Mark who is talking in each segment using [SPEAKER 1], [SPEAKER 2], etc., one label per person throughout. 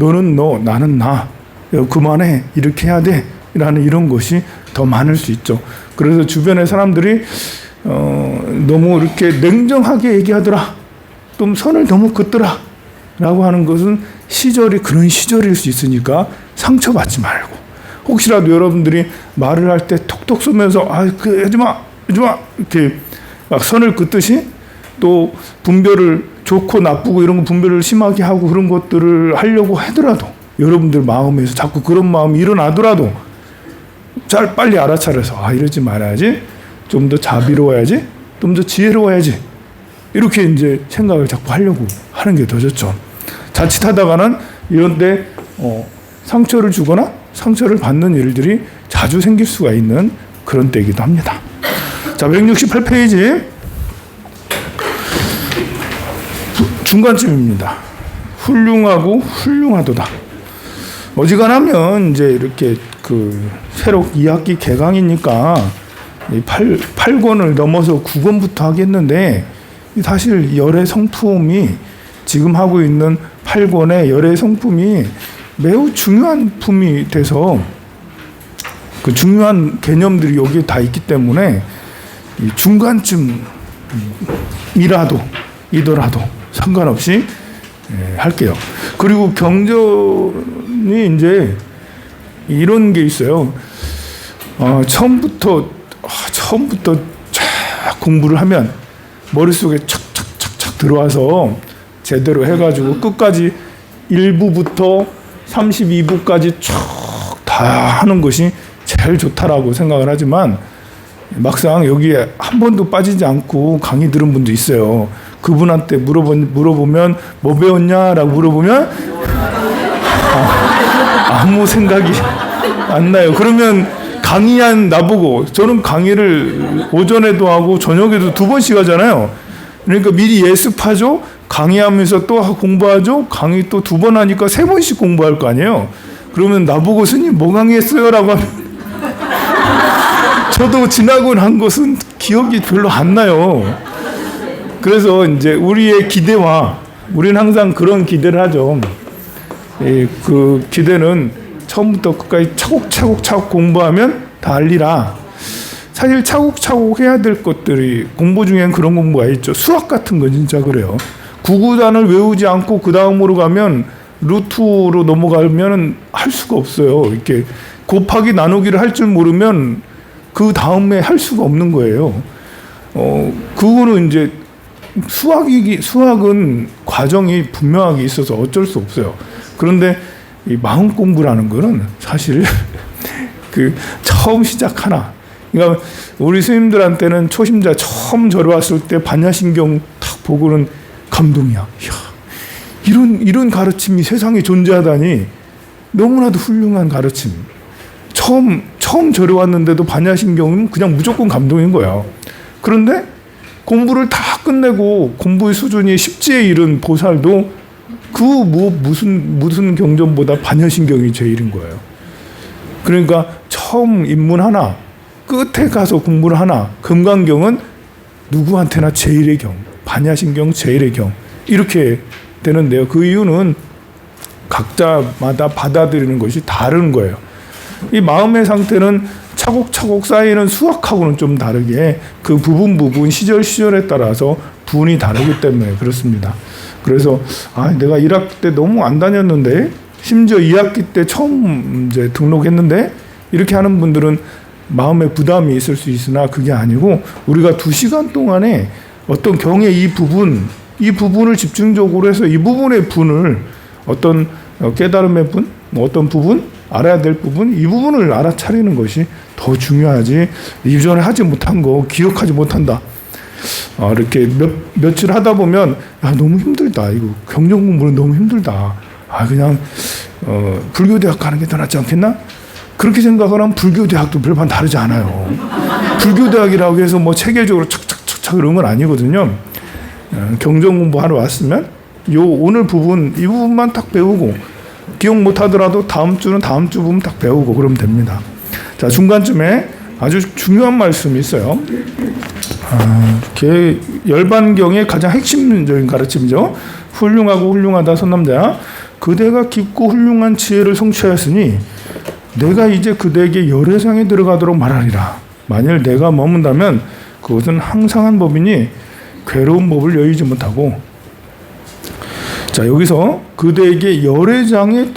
[SPEAKER 1] 너는 너, 나는 나. 그만해. 이렇게 해야 돼. 라는 이런 것이 더 많을 수 있죠. 그래서 주변의 사람들이 너무 이렇게 냉정하게 얘기하더라. 좀 선을 너무 긋더라. 라고 하는 것은 시절이 그런 시절일 수 있으니까 상처받지 말고, 혹시라도 여러분들이 말을 할 때 톡톡 쏘면서 하지 마 이렇게 막 선을 긋듯이, 또 분별을 좋고 나쁘고 이런 거 분별을 심하게 하고 그런 것들을 하려고 하더라도, 여러분들 마음에서 자꾸 그런 마음이 일어나더라도 빨리 알아차려서 이러지 말아야지, 좀 더 자비로워야지, 좀 더 지혜로워야지, 이렇게 이제 생각을 자꾸 하려고 하는 게 더 좋죠. 자칫하다가는 이런 때 상처를 주거나 상처를 받는 일들이 자주 생길 수가 있는 그런 때이기도 합니다. 자, 168페이지 중간쯤입니다. 훌륭하고 훌륭하도다. 어지간하면 이제 이렇게 새로 2학기 개강이니까 8권을 넘어서 9권부터 하겠는데, 사실 열애 성품이 지금 하고 있는 8권의 열애 성품이 매우 중요한 품이 돼서, 그 중요한 개념들이 여기에 다 있기 때문에 중간쯤이더라도 상관없이 할게요. 그리고 경전이 이제 이런 게 있어요. 처음부터 쫙 공부를 하면 머릿속에 착착착착 들어와서 제대로 해가지고 끝까지 1부부터 32부까지 쭉 다 하는 것이 제일 좋다라고 생각을 하지만, 막상 여기에 한 번도 빠지지 않고 강의 들은 분도 있어요. 그분한테 물어보면 뭐 배웠냐라고 물어보면 아무 생각이 안 나요. 그러면 강의한 나보고, 저는 강의를 오전에도 하고 저녁에도 2번씩 하잖아요. 그러니까 미리 예습하죠. 강의하면서 또 공부하죠. 강의 또 2번 하니까 3번씩 공부할 거 아니에요. 그러면 나보고 스님 뭐 강의했어요? 라고 하면 저도 지나고 난 것은 기억이 별로 안 나요. 그래서 이제 우리의 기대와, 우리는 항상 그런 기대를 하죠. 그 기대는 처음부터 끝까지 차곡차곡 공부하면 다 알리라. 사실 차곡차곡 해야 될 것들이, 공부 중엔 그런 공부가 있죠. 수학 같은 건 진짜 그래요. 구구단을 외우지 않고 그 다음으로 가면, 루트로 넘어가면 할 수가 없어요. 이렇게 곱하기 나누기를 할 줄 모르면 그 다음에 할 수가 없는 거예요. 그거는 이제 수학은 과정이 분명하게 있어서 어쩔 수 없어요. 그런데 이 마음 공부라는 거는 사실 처음 시작하나. 그러니까 우리 스님들한테는 초심자 처음 절에 왔을 때 반야신경 탁 보고는 감동이야. 이야, 이런 가르침이 세상에 존재하다니 너무나도 훌륭한 가르침. 처음 절에 왔는데도 반야신경은 그냥 무조건 감동인 거야. 그런데 공부를 다 끝내고 공부의 수준이 십지에 이른 보살도 무슨 경전보다 반야신경이 제일인 거예요. 그러니까 처음 입문 하나, 끝에 가서 공부를 하나, 금강경은 누구한테나 제일의 경, 반야신경 제일의 경, 이렇게 되는데요. 그 이유는 각자마다 받아들이는 것이 다른 거예요. 이 마음의 상태는 차곡차곡 쌓이는 수학하고는 좀 다르게 그 부분 시절에 따라서 분이 다르기 때문에 그렇습니다. 그래서 내가 1학기 때 너무 안 다녔는데, 심지어 2학기 때 처음 이제 등록했는데, 이렇게 하는 분들은 마음에 부담이 있을 수 있으나 그게 아니고, 우리가 2시간 동안에 어떤 경의 이 부분을 집중적으로 해서 이 부분의 분을, 어떤 깨달음의 분, 어떤 부분, 알아야 될 부분, 이 부분을 알아차리는 것이 더 중요하지, 이전에 하지 못한 거 기억하지 못한다. 이렇게 며칠 하다 보면 너무 힘들다. 이거 경전 공부는 너무 힘들다. 그냥 불교대학 가는 게 더 낫지 않겠나? 그렇게 생각을 하면 불교대학도 별반 다르지 않아요. 불교대학이라고 해서 뭐 체계적으로 착착착착 이런 건 아니거든요. 경전 공부하러 왔으면 오늘 부분, 이 부분만 딱 배우고, 기억 못하더라도 다음 주는 다음 주 부분 딱 배우고 그러면 됩니다. 자, 중간쯤에 아주 중요한 말씀이 있어요. 열반경의 가장 핵심적인 가르침이죠. 훌륭하고 훌륭하다 선남자. 그대가 깊고 훌륭한 지혜를 성취하였으니 내가 이제 그대에게 열애장에 들어가도록 말하리라. 만일 내가 머문다면 그것은 항상한 법이니 괴로운 법을 여의지 못하고. 자, 여기서 그대에게 열애장에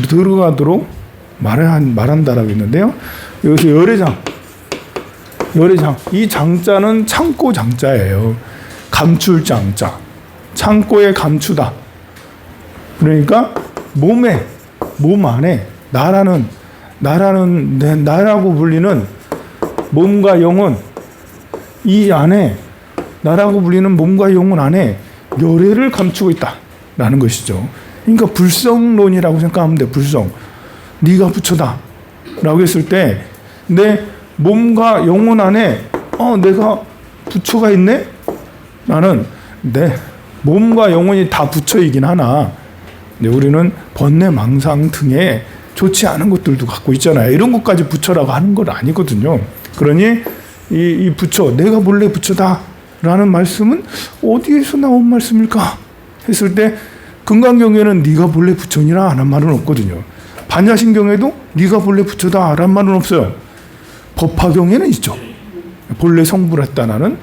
[SPEAKER 1] 들어가도록 말한다라고 했는데요. 여기서 열애장, 이 장자는 창고 장자예요. 감출 장자, 창고에 감추다. 그러니까 몸 안에 나라고 불리는 몸과 영혼, 이 안에 나라고 불리는 몸과 영혼 안에 열애를 감추고 있다라는 것이죠. 그러니까 불성론이라고 생각하면 돼. 불성. 네가 부처다 라고 했을 때 내 몸과 영혼 안에 내가 부처가 있네? 나는 내 몸과 영혼이 다 부처이긴 하나 우리는 번뇌 망상 등의 좋지 않은 것들도 갖고 있잖아요. 이런 것까지 부처라고 하는 건 아니거든요. 그러니 이 부처, 내가 본래 부처다 라는 말씀은 어디에서 나온 말씀일까 했을 때 금강경에는 네가 본래 부처니라 하는 말은 없거든요. 반야신경에도 네가 본래 부처다 라는 말은 없어요. 법화경에는 있죠. 본래 성불했다라는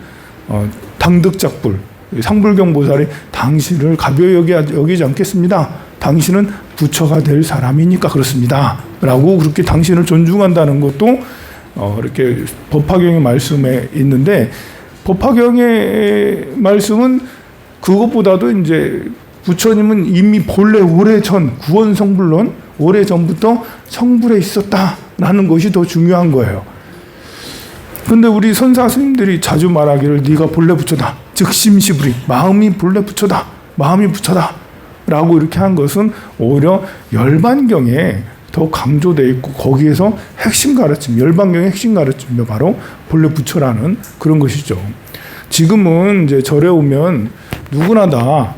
[SPEAKER 1] 당득작불, 상불경보살이 당신을 가벼이 여기지 않겠습니다. 당신은 부처가 될 사람이니까 그렇습니다 라고 그렇게 당신을 존중한다는 것도 이렇게 법화경의 말씀에 있는데, 법화경의 말씀은 그것보다도 이제 부처님은 이미 본래 오래전 구원성불론 오래전부터 성불에 있었다라는 것이 더 중요한 거예요. 근데 우리 선사 스님들이 자주 말하기를 네가 본래 부처다, 즉심시불이, 마음이 본래 부처다, 마음이 부처다 라고 이렇게 한 것은 오히려 열반경에 더 강조되어 있고, 거기에서 핵심 가르침, 열반경의 핵심 가르침이 바로 본래 부처라는 그런 것이죠. 지금은 이제 절에 오면 누구나 다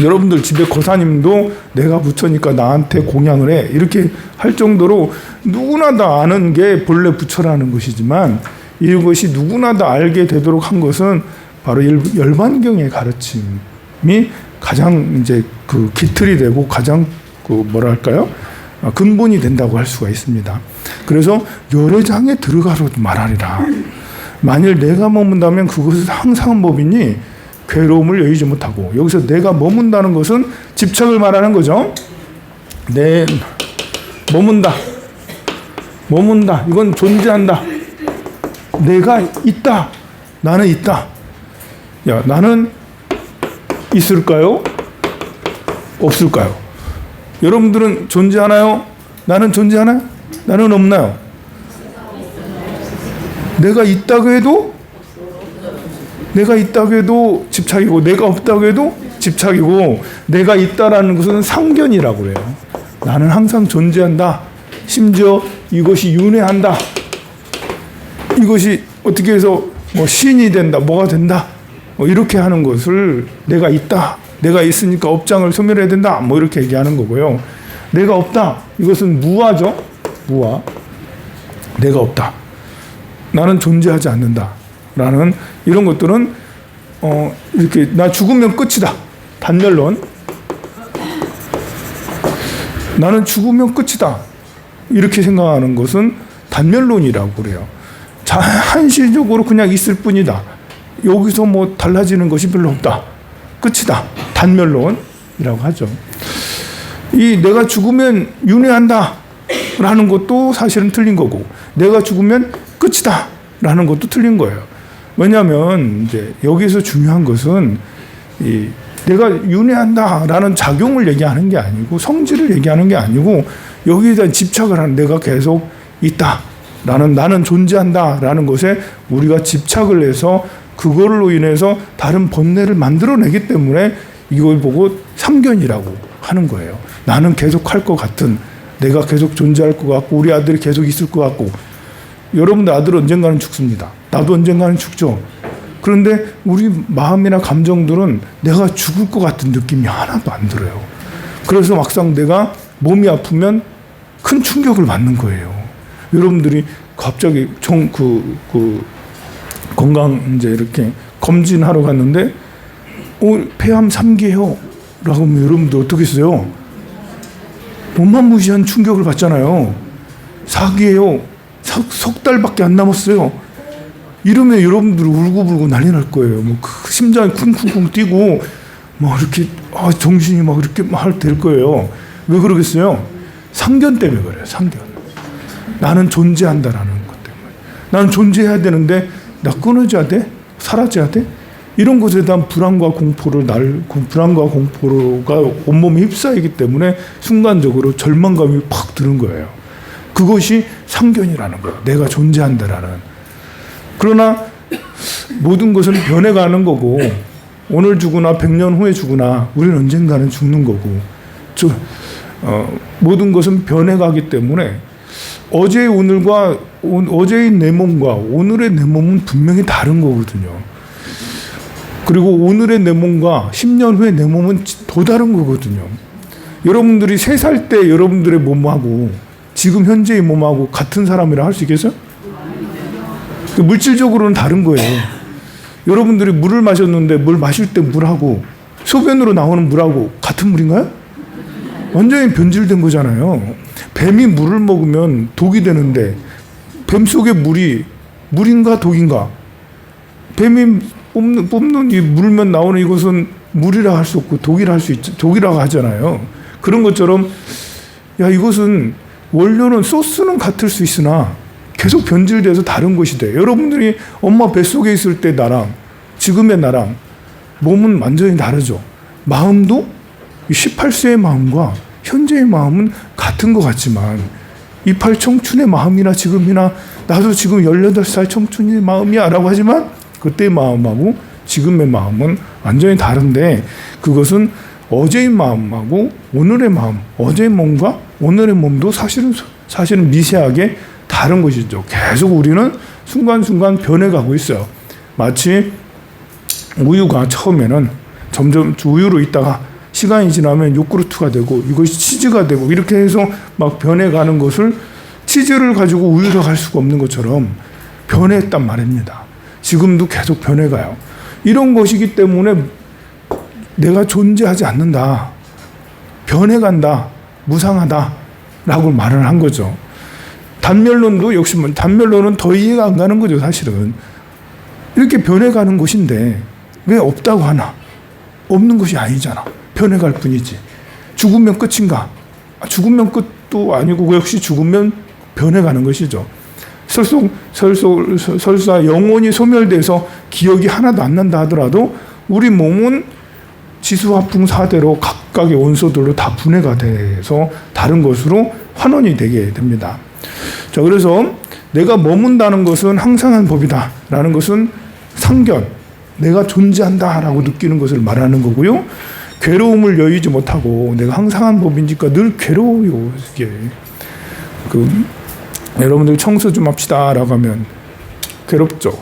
[SPEAKER 1] 여러분들 집에 거사님도 내가 부처니까 나한테 공양을 해 이렇게 할 정도로 누구나 다 아는 게 본래 부처라는 것이지만, 이것이 누구나 다 알게 되도록 한 것은 바로 열반경의 가르침이 가장 이제 그 기틀이 되고 가장 근본이 된다고 할 수가 있습니다. 그래서 열애장에 들어가로도 말하리라. 만일 내가 머문다면 그것은 항상 법이니 괴로움을 여의지 못하고. 여기서 내가 머문다는 것은 집착을 말하는 거죠. 머문다. 이건 존재한다. 내가 있다. 나는 있다. 야, 나는 있을까요? 없을까요? 여러분들은 존재하나요? 나는 존재하나요? 나는 없나요? 내가 있다고 해도 집착이고, 내가 없다고 해도 집착이고, 내가 있다라는 것은 상견이라고 그래요. 나는 항상 존재한다. 심지어 이것이 윤회한다. 이것이 어떻게 해서 신이 된다, 뭐가 된다, 이렇게 하는 것을 내가 있다, 내가 있으니까 업장을 소멸해야 된다, 이렇게 얘기하는 거고요. 내가 없다, 이것은 무아죠. 무아. 내가 없다. 나는 존재하지 않는다. 라는 이런 것들은 이렇게 나 죽으면 끝이다. 단멸론. 나는 죽으면 끝이다. 이렇게 생각하는 것은 단멸론이라고 그래요. 한시적으로 그냥 있을 뿐이다. 여기서 달라지는 것이 별로 없다. 끝이다. 단멸론이라고 하죠. 이 내가 죽으면 윤회한다 라는 것도 사실은 틀린 거고, 내가 죽으면 끝이다 라는 것도 틀린 거예요. 왜냐하면 이제 여기서 중요한 것은 내가 윤회한다 라는 작용을 얘기하는 게 아니고, 성질을 얘기하는 게 아니고, 여기에 대한 집착을 하는, 내가 계속 있다 라는, 나는 존재한다 라는 것에 우리가 집착을 해서 그걸로 인해서 다른 번뇌를 만들어내기 때문에 이걸 보고 삼견이라고 하는 거예요. 나는 계속 할 것 같은, 내가 계속 존재할 것 같고, 우리 아들이 계속 있을 것 같고. 여러분들 아들 언젠가는 죽습니다. 나도 언젠가는 죽죠. 그런데 우리 마음이나 감정들은 내가 죽을 것 같은 느낌이 하나도 안 들어요. 그래서 막상 내가 몸이 아프면 큰 충격을 받는 거예요. 여러분들이 갑자기 건강 이제 이렇게 검진하러 갔는데 폐암 3기예요 라고 하면 여러분들 어떻게 써요? 무시한 충격을 받잖아요. 4기예요. 석 달밖에 안 남았어요. 이러면 여러분들 울고불고 난리 날 거예요. 심장이 쿵쿵쿵 뛰고 이렇게 정신이 이렇게 될 거예요. 왜 그러겠어요? 상견 때문에 그래요. 상견. 나는 존재한다라는 것 때문에. 나는 존재해야 되는데 나 끊어져야 돼? 사라져야 돼? 이런 것에 대한 불안과 공포가 온몸에 휩싸이기 때문에 순간적으로 절망감이 팍 드는 거예요. 그것이 상견이라는 거예요. 내가 존재한다라는. 그러나 모든 것은 변해가는 거고 오늘 죽으나 100년 후에 죽으나 우리는 언젠가는 죽는 거고 모든 것은 변해가기 때문에 어제의 오늘과 어제의 내 몸과 오늘의 내 몸은 분명히 다른 거거든요. 그리고 오늘의 내 몸과 10년 후의 내 몸은 더 다른 거거든요. 여러분들이 3살 때 여러분들의 몸하고 지금 현재의 몸하고 같은 사람이라 할 수 있겠어요? 물질적으로는 다른 거예요. 여러분들이 물을 마셨는데 물 마실 때 물하고 소변으로 나오는 물하고 같은 물인가요? 완전히 변질된 거잖아요. 뱀이 물을 먹으면 독이 되는데 뱀 속의 물이 물인가 독인가? 뱀이 뽑는 이 물면 나오는 이것은 물이라 할 수 없고 독이라 할 수 있죠. 독이라고 하잖아요. 그런 것처럼 이것은 원료는 소스는 같을 수 있으나 계속 변질돼서 다른 것이 돼. 여러분들이 엄마 뱃속에 있을 때 나랑 지금의 나랑 몸은 완전히 다르죠. 마음도 18세의 마음과 현재의 마음은 같은 것 같지만 28 청춘의 마음이나 지금이나 나도 지금 18살 청춘의 마음이야 라고 하지만 그때의 마음하고 지금의 마음은 완전히 다른데 그것은 어제의 마음하고 오늘의 마음, 어제의 몸과 오늘의 몸도 사실은 미세하게 다른 것이죠. 계속 우리는 순간순간 변해가고 있어요. 마치 우유가 처음에는 점점 우유로 있다가 시간이 지나면 요구르트가 되고 이것이 치즈가 되고 이렇게 해서 막 변해가는 것을 치즈를 가지고 우유로 갈 수가 없는 것처럼 변했단 말입니다. 지금도 계속 변해가요. 이런 것이기 때문에 내가 존재하지 않는다. 변해간다. 무상하다. 라고 말을 한 거죠. 단멸론도 역시 단멸론은 더 이해가 안 가는 거죠. 사실은. 이렇게 변해가는 것인데 왜 없다고 하나? 없는 것이 아니잖아. 변해갈 뿐이지. 죽으면 끝인가? 죽으면 끝도 아니고 역시 죽으면 변해가는 것이죠. 설사 영혼이 소멸돼서 기억이 하나도 안 난다 하더라도 우리 몸은 지수화풍 4대로 각각의 원소들로 다 분해가 돼서 다른 것으로 환원이 되게 됩니다. 자, 그래서 내가 머문다는 것은 항상한 법이다 라는 것은 상견, 내가 존재한다 라고 느끼는 것을 말하는 거고요. 괴로움을 여의지 못하고 내가 항상한 법이니까 늘 괴로워요. 이게 여러분들 청소 좀 합시다 라고 하면 괴롭죠.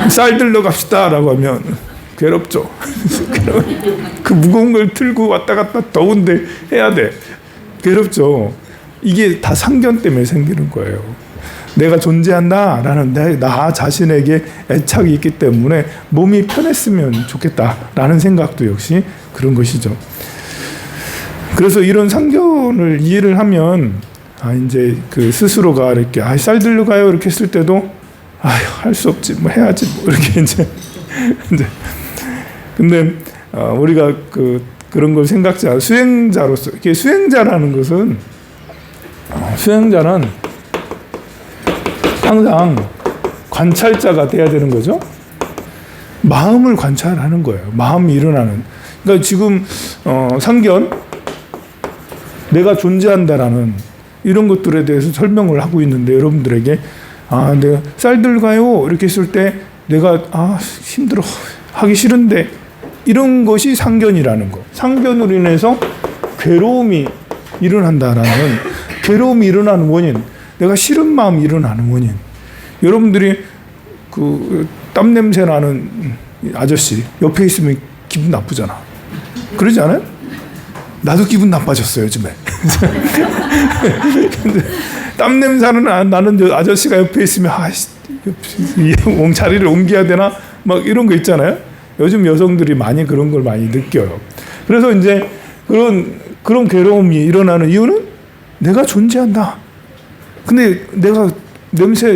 [SPEAKER 1] 쌀 들러 갑시다 라고 하면 괴롭죠. 그 무거운 걸 들고 왔다 갔다 더운데 해야 돼. 괴롭죠. 이게 다 상견 때문에 생기는 거예요. 내가 존재한다 라는 나 자신에게 애착이 있기 때문에 몸이 편했으면 좋겠다 라는 생각도 역시 그런 것이죠. 그래서 이런 상견을 이해를 하면 이제 그 스스로가 이렇게 쌀 들러 가요 이렇게 했을 때도 할 수 없지 뭐 해야지 뭐 이렇게 이제 근데 우리가 그런 걸 생각지 않아 수행자로서 이게 수행자라는 것은 수행자는 항상 관찰자가 돼야 되는 거죠. 마음을 관찰하는 거예요. 마음이 일어나는. 그러니까 지금 상견 내가 존재한다라는 이런 것들에 대해서 설명을 하고 있는데 여러분들에게 내가 쌀 들가요 이렇게 했을 때 내가 힘들어 하기 싫은데 이런 것이 상견이라는 거. 상견으로 인해서 괴로움이 일어난다라는 괴로움이 일어나는 원인. 내가 싫은 마음이 일어나는 원인. 여러분들이 땀 냄새 나는 아저씨 옆에 있으면 기분 나쁘잖아. 그러지 않아요? 나도 기분 나빠졌어요 요즘에. 근데 땀 냄새 나는 아저씨가 옆에 있으면 자리를 옮겨야 되나 막 이런 거 있잖아요. 요즘 여성들이 많이 그런 걸 많이 느껴요. 그래서 이제 그런 괴로움이 일어나는 이유는 내가 존재한다. 근데 내가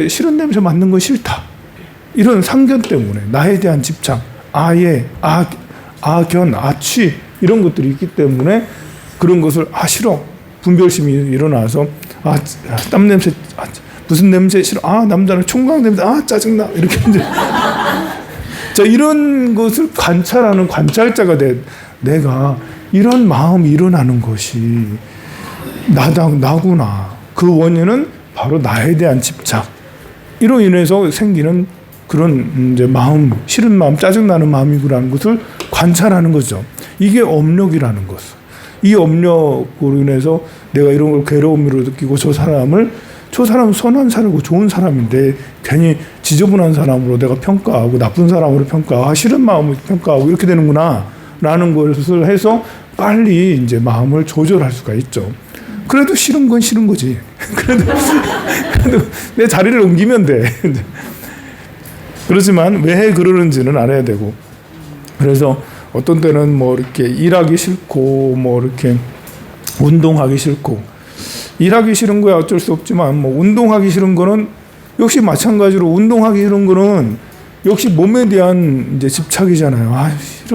[SPEAKER 1] 싫은 냄새 맡는 거 싫다. 이런 상견 때문에 나에 대한 집착, 아예, 아견, 아취 이런 것들이 있기 때문에 그런 것을 싫어. 분별심이 일어나서 땀 냄새, 무슨 냄새 싫어. 남자는 총각 냄새, 짜증나. 이렇게 이제 자, 이런 것을 관찰하는 관찰자가 내가 이런 마음이 일어나는 것이 나구나. 그 원인은 바로 나에 대한 집착. 이로 인해서 생기는 그런 이제 마음, 싫은 마음, 짜증나는 마음이라는 것을 관찰하는 거죠. 이게 업력이라는 것. 이 업력으로 인해서 내가 이런 걸 괴로움으로 느끼고 저 사람은 선한 사람이고 좋은 사람인데 괜히 지저분한 사람으로 내가 평가하고 나쁜 사람으로 평가하고 싫은 마음을 평가하고 이렇게 되는구나 라는 것을 해서 빨리 이제 마음을 조절할 수가 있죠. 그래도 싫은 건 싫은 거지. 그래도 내 자리를 옮기면 돼. 그렇지만 왜 그러는지는 알아야 되고, 그래서 어떤 때는 뭐 이렇게 일하기 싫고 뭐 이렇게 운동하기 싫고, 일하기 싫은 거야 어쩔 수 없지만 뭐 운동하기 싫은 거는 역시 마찬가지로 운동하기 싫은 거는 역시 몸에 대한 이제 집착이잖아요.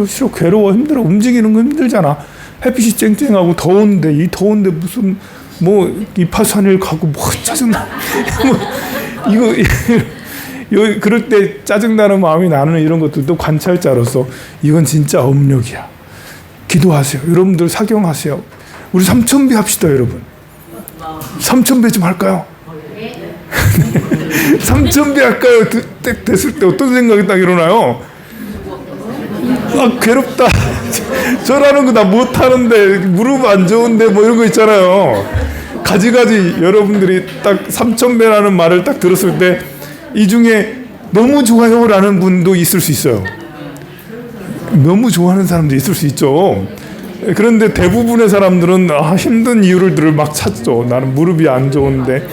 [SPEAKER 1] 싫어 괴로워 힘들어 움직이는 거 힘들잖아. 햇빛이 쨍쨍하고 더운데 이 더운데 무슨 뭐 이파산일 가고 뭐 짜증나. 뭐 이거 그럴 때 짜증나는 마음이 나는 이런 것들도 관찰자로서 이건 진짜 업력이야. 기도하세요. 여러분들 사경하세요. 우리 삼천배 합시다, 여러분. 삼천배 좀 할까요? 삼천배 할까요? 됐을 때 어떤 생각이 딱 일어나요? 괴롭다. 저라는 거 나 못하는데 무릎 안 좋은데 뭐 이런 거 있잖아요. 가지가지 여러분들이 딱 삼천배라는 말을 딱 들었을 때 이 중에 너무 좋아요라는 분도 있을 수 있어요. 너무 좋아하는 사람도 있을 수 있죠. 그런데 대부분의 사람들은 힘든 이유를 막 찾죠. 나는 무릎이 안 좋은데,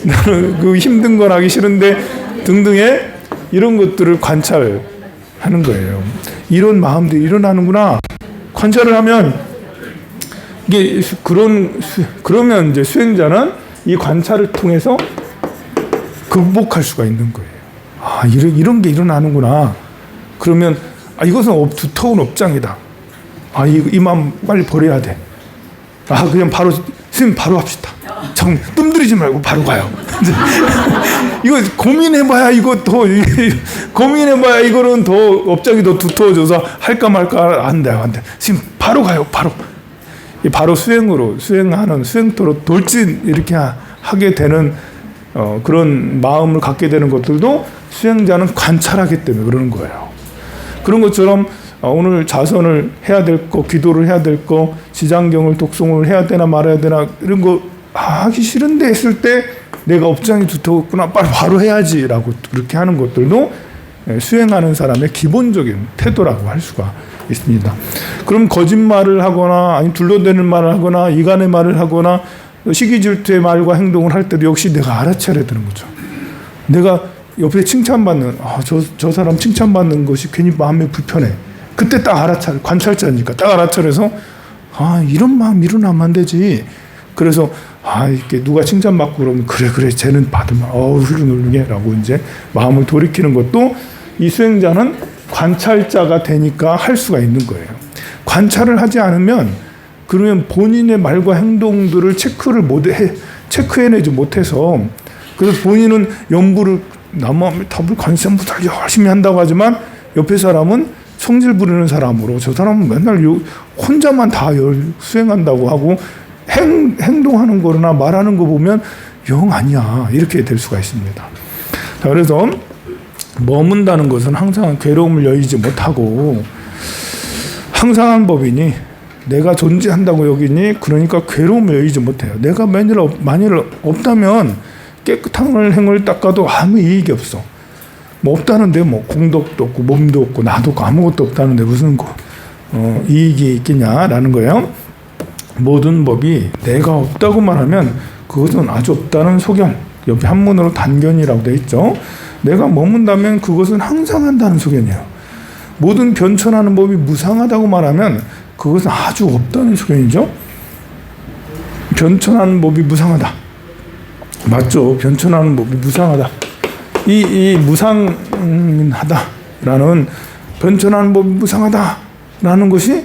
[SPEAKER 1] 나는 그 힘든 건 하기 싫은데 등등의 이런 것들을 관찰하는 거예요. 이런 마음들이 일어나는구나. 관찰을 하면 이게 그러면 이제 수행자는 이 관찰을 통해서 극복할 수가 있는 거예요. 이런 게 일어나는구나. 그러면 이것은 두터운 업장이다. 이 마음 빨리 버려야 돼. 그냥 선생님 바로 합시다. 참 뜸들이지 말고 바로 가요. 이거 고민해봐야 고민해봐야 이거는 더 업장이 더 두터워져서 할까 말까 안 돼요. 선생님 바로 가요. 바로 수행하는 수행토로 돌진 이렇게 하게 되는 그런 마음을 갖게 되는 것들도 수행자는 관찰하기 때문에 그러는 거예요. 그런 것처럼 오늘 자선을 해야 될 거, 기도를 해야 될 거, 지장경을 독송을 해야 되나 말아야 되나 이런 거 하기 싫은데 했을 때 내가 업장이 두터웠구나 바로 해야지라고 그렇게 하는 것들도 수행하는 사람의 기본적인 태도라고 할 수가 있습니다. 그럼 거짓말을 하거나 아니 둘러대는 말을 하거나 이간의 말을 하거나 시기질투의 말과 행동을 할 때도 역시 내가 알아차려야 되는 거죠. 내가 옆에 칭찬받는 저 사람 칭찬받는 것이 괜히 마음이 불편해. 그때 딱 관찰자니까 딱 알아차려서 이런 마음 일어나면 안 되지. 그래서 이렇게 누가 칭찬받고 그러면 그래 쟤는 받으면 훌륭해 라고 이제 마음을 돌이키는 것도 이 수행자는 관찰자가 되니까 할 수가 있는 거예요. 관찰을 하지 않으면 그러면 본인의 말과 행동들을 체크해내지 못해서, 그래서 본인은 연부를 남의 답을 관세음보살 열심히 한다고 하지만 옆에 사람은 성질 부리는 사람으로 저 사람은 맨날 혼자만 다 수행한다고 하고 행동하는 거나 말하는 거 보면 영 아니야 이렇게 될 수가 있습니다. 자, 그래서 머문다는 것은 항상 괴로움을 여의지 못하고 항상한 법이니 내가 존재한다고 여기니 그러니까 괴로움을 여의지 못해요. 내가 만일 없다면 깨끗한 행을 닦아도 아무 이익이 없어. 뭐 없다는데 뭐 공덕도 없고 몸도 없고 나도 없고 아무것도 없다는데 무슨 이익이 있겠냐라는 거예요. 모든 법이 내가 없다고만 하면 그것은 아주 없다는 소견. 옆에 한문으로 단견이라고 되어 있죠. 내가 머문다면 그것은 항상 한다는 소견이에요. 모든 변천하는 법이 무상하다고 말하면 그것은 아주 없다는 소견이죠. 변천하는 법이 무상하다. 맞죠? 변천하는 법이 무상하다. 이 무상하다라는 변천하는 법이 무상하다라는 것이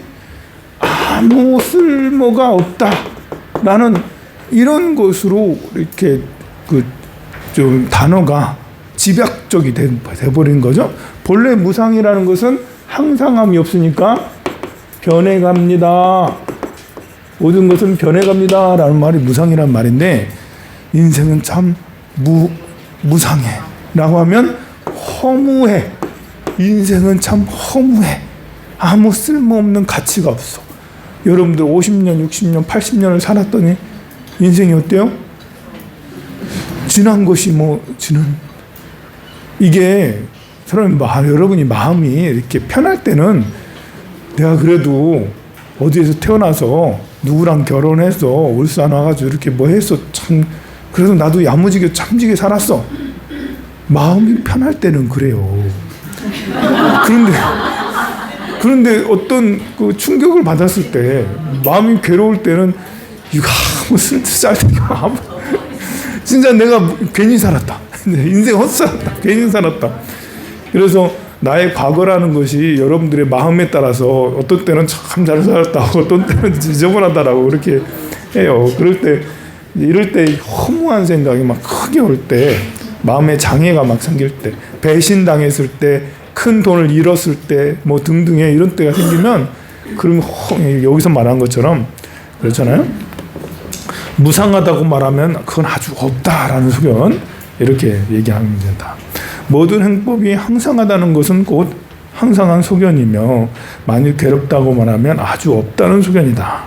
[SPEAKER 1] 아무 쓸모가 없다라는 이런 것으로 이렇게 좀 단어가 집약적이 돼버린 거죠. 본래 무상이라는 것은 항상함이 없으니까 변해갑니다. 모든 것은 변해갑니다라는 말이 무상이란 말인데, 인생은 참 무상해라고 하면 허무해. 인생은 참 허무해. 아무 쓸모없는 가치가 없어. 여러분들 50년, 60년, 80년을 살았더니 인생이 어때요? 지난 것이 이게 여러분이 마음이 이렇게 편할 때는 내가 그래도 어디에서 태어나서 누구랑 결혼해서 울산 와가지고 이렇게 했어. 참 그래도 나도 야무지게 참지게 살았어. 마음이 편할 때는 그래요. 그런데 어떤 충격을 받았을 때, 마음이 괴로울 때는 이거 아무 쓸데없는 진짜 내가 괜히 살았다. 인생 헛살았다. 괜히 살았다. 그래서 나의 과거라는 것이 여러분들의 마음에 따라서 어떤 때는 참 잘 살았다고, 어떤 때는 지저분하다라고 그렇게 해요. 이럴 때 허무한 생각이 막 크게 올 때, 마음에 장애가 막 생길 때, 배신당했을 때, 큰 돈을 잃었을 때, 등등의 이런 때가 생기면, 그러면 여기서 말한 것처럼 그렇잖아요. 무상하다고 말하면 그건 아주 없다라는 소견, 이렇게 얘기하면 된다. 모든 행법이 항상하다는 것은 곧 항상한 소견이며, 만일 괴롭다고 말하면 아주 없다는 소견이다.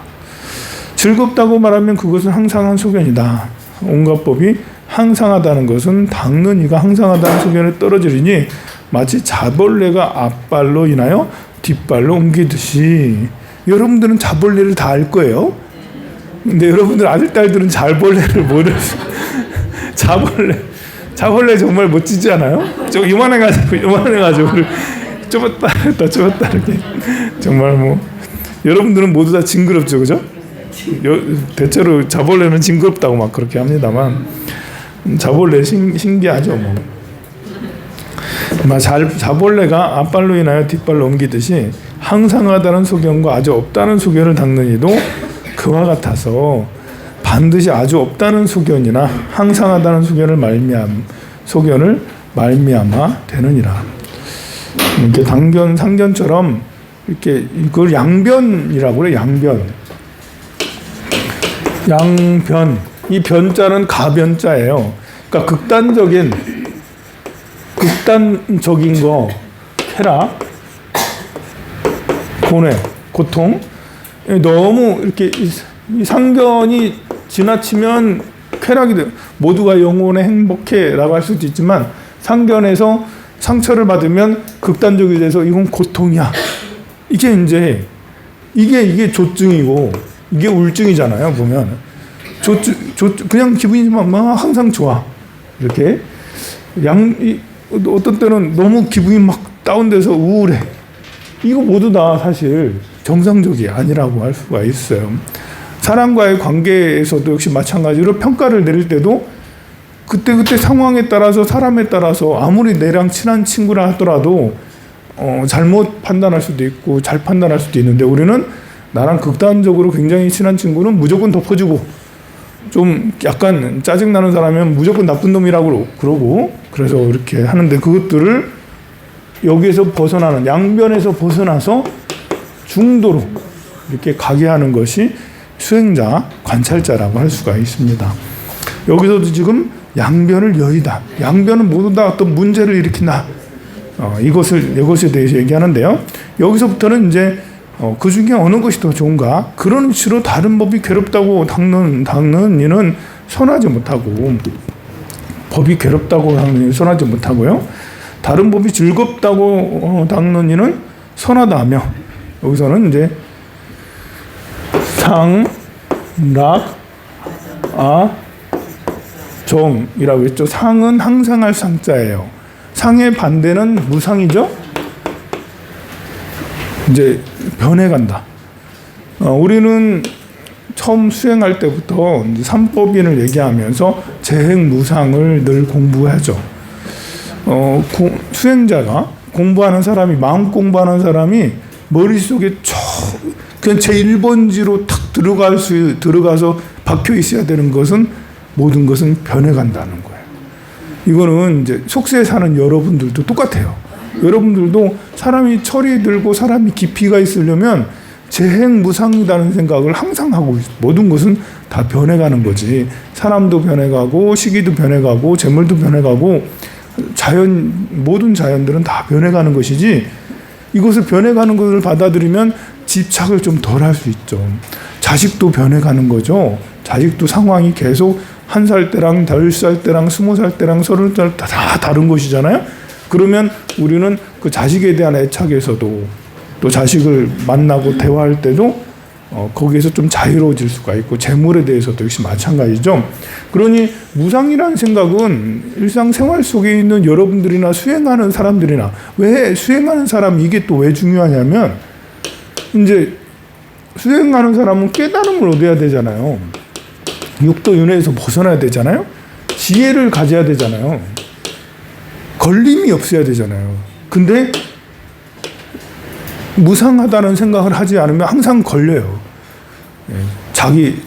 [SPEAKER 1] 즐겁다고 말하면 그것은 항상한 소견이다. 온갖 법이 항상하다는 것은 닦는 이가 항상하다는 소견에 떨어지리니 마치 자벌레가 앞발로 인하여 뒷발로 옮기듯이. 여러분들은 자벌레를 다 알 거예요. 근데 여러분들 아들, 딸들은 자벌레를 모르. 자벌레 정말 멋지지 않아요? 저 요만해가지고 좁았다 이렇게. 정말 여러분들은 모두 다 징그럽죠, 그죠? 대체로 자벌레는 징그럽다고 막 그렇게 합니다만, 자벌레 신기하죠, 자벌레가 앞발로 인하여 뒷발로 옮기듯이 항상하다는 소견과 아주 없다는 소견을 닦는 이도 그와 같아서 반드시 아주 없다는 소견이나 항상하다는 소견을 말미암아 되느니라. 이렇게 당견, 상견처럼 이렇게 이걸 양변이라고 그래. 양변. 이 변자는 가변자예요. 그러니까 극단적인 거, 쾌락, 고뇌, 고통. 너무 이렇게 이 상견이 지나치면 쾌락이 돼요. 모두가 영원히 행복해라고 할 수도 있지만, 상견에서 상처를 받으면 극단적이 돼서 이건 고통이야. 이게 조증이고 이게 우울증이잖아요. 보면 그냥 기분이 막 항상 좋아. 이렇게 어떤 때는 너무 기분이 막 다운돼서 우울해. 이거 모두 다 사실 정상적이 아니라고 할 수가 있어요. 사람과의 관계에서도 역시 마찬가지로 평가를 내릴 때도 그때 상황에 따라서, 사람에 따라서 아무리 내랑 친한 친구라 하더라도 잘못 판단할 수도 있고 잘 판단할 수도 있는데, 우리는 나랑 극단적으로 굉장히 친한 친구는 무조건 덮어주고, 좀 약간 짜증나는 사람이면 무조건 나쁜 놈이라고 그러고, 그래서 이렇게 하는데, 그것들을 여기에서 벗어나는, 양변에서 벗어나서 중도로 이렇게 가게 하는 것이 수행자, 관찰자라고 할 수가 있습니다. 여기서도 지금 양변을 여의다. 양변은 모두 다 어떤 문제를 일으킨다. 이것에 대해서 얘기하는데요. 여기서부터는 이제 그 중에 어느 것이 더 좋은가? 그런 식으로 다른 법이 괴롭다고 닦는 이는 선하지 못하고, 법이 괴롭다고 닦는 이는 선하지 못하고요. 다른 법이 즐겁다고 닦는 이는 선하다 하며, 여기서는 이제 상, 락, 정이라고 했죠. 상은 항상할 상자예요. 상의 반대는 무상이죠. 이제 변해간다. 우리는 처음 수행할 때부터 이제 삼법인을 얘기하면서 재행무상을 늘 공부하죠. 수행자가 공부하는 사람이, 마음 공부하는 사람이 머릿속에 그냥 제1번지로 탁 들어가서 박혀 있어야 되는 것은, 모든 것은 변해간다는 거예요. 이거는 이제 속세에 사는 여러분들도 똑같아요. 여러분들도 사람이 철이 들고 사람이 깊이가 있으려면 재행무상이라는 생각을 항상 하고 있어요. 모든 것은 다 변해가는 거지. 사람도 변해가고 시기도 변해가고 재물도 변해가고 모든 자연들은 다 변해가는 것이지, 이것을 변해가는 것을 받아들이면 집착을 좀 덜 할 수 있죠. 자식도 변해가는 거죠. 자식도 상황이 계속 1살 때랑 10살 때랑 20살 때랑 30살 다 다른 것이잖아요. 그러면 우리는 그 자식에 대한 애착에서도, 또 자식을 만나고 대화할 때도 거기에서 좀 자유로워질 수가 있고, 재물에 대해서도 역시 마찬가지죠. 그러니 무상이라는 생각은 일상생활 속에 있는 여러분들이나 수행하는 사람들이나, 왜 수행하는 사람, 이게 또 왜 중요하냐면, 이제 수행하는 사람은 깨달음을 얻어야 되잖아요. 육도 윤회에서 벗어나야 되잖아요. 지혜를 가져야 되잖아요. 걸림이 없어야 되잖아요. 근데 무상하다는 생각을 하지 않으면 항상 걸려요.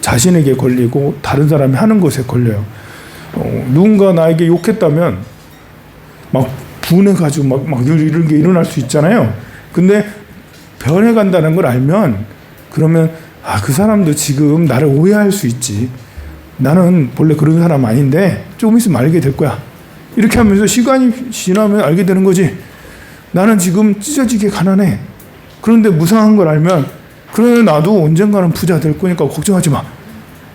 [SPEAKER 1] 자신에게 걸리고 다른 사람이 하는 것에 걸려요. 누군가 나에게 욕했다면 막 분해가지고 막 이런 게 일어날 수 있잖아요. 근데 변해간다는 걸 알면, 그러면 그 사람도 지금 나를 오해할 수 있지. 나는 원래 그런 사람 아닌데 조금 있으면 알게 될 거야. 이렇게 하면서 시간이 지나면 알게 되는 거지. 나는 지금 찢어지게 가난해. 그런데 무상한 걸 알면, 그래 나도 언젠가는 부자 될 거니까 걱정하지 마.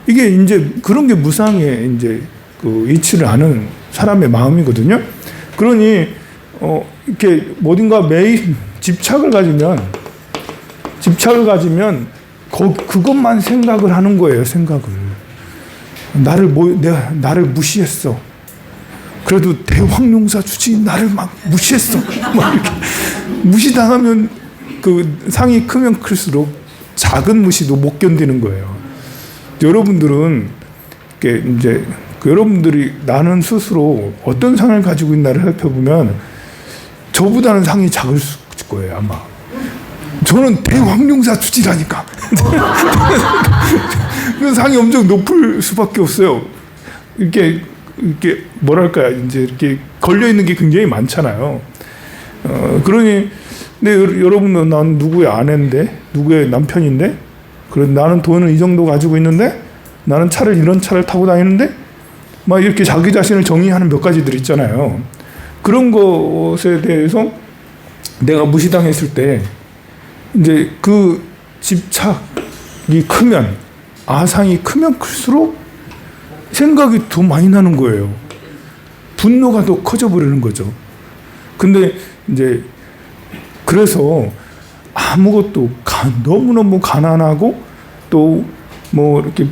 [SPEAKER 1] 이게 이제 그런 게 무상의 이제 그 이치를 아는 사람의 마음이거든요. 그러니 이렇게 어딘가 매일 집착을 가지면 그것만 생각을 하는 거예요. 생각을. 나를 무시했어. 그래도 대왕용사 주지 나를 막 무시했어. 막 이렇게 무시당하면 그 상이 크면 클수록 작은 무시도 못 견디는 거예요. 여러분들은 이제 여러분들이 나는 스스로 어떤 상을 가지고 있나를 살펴보면 저보다는 상이 작을 거예요, 아마. 저는 대왕용사 주지라니까. 그 상이 엄청 높을 수밖에 없어요. 이렇게 뭐랄까, 이제 이렇게 걸려 있는 게 굉장히 많잖아요. 그러니, 근데 여러분은 난 누구의 아내인데, 누구의 남편인데, 그래 나는 돈을 이 정도 가지고 있는데, 나는 이런 차를 타고 다니는데, 막 이렇게 자기 자신을 정의하는 몇 가지들 있잖아요. 그런 것에 대해서 내가 무시당했을 때, 이제 그 집착이 크면, 아상이 크면 클수록 생각이 더 많이 나는 거예요. 분노가 더 커져 버리는 거죠. 근데 이제 그래서 아무것도 너무너무 가난하고, 또 뭐 이렇게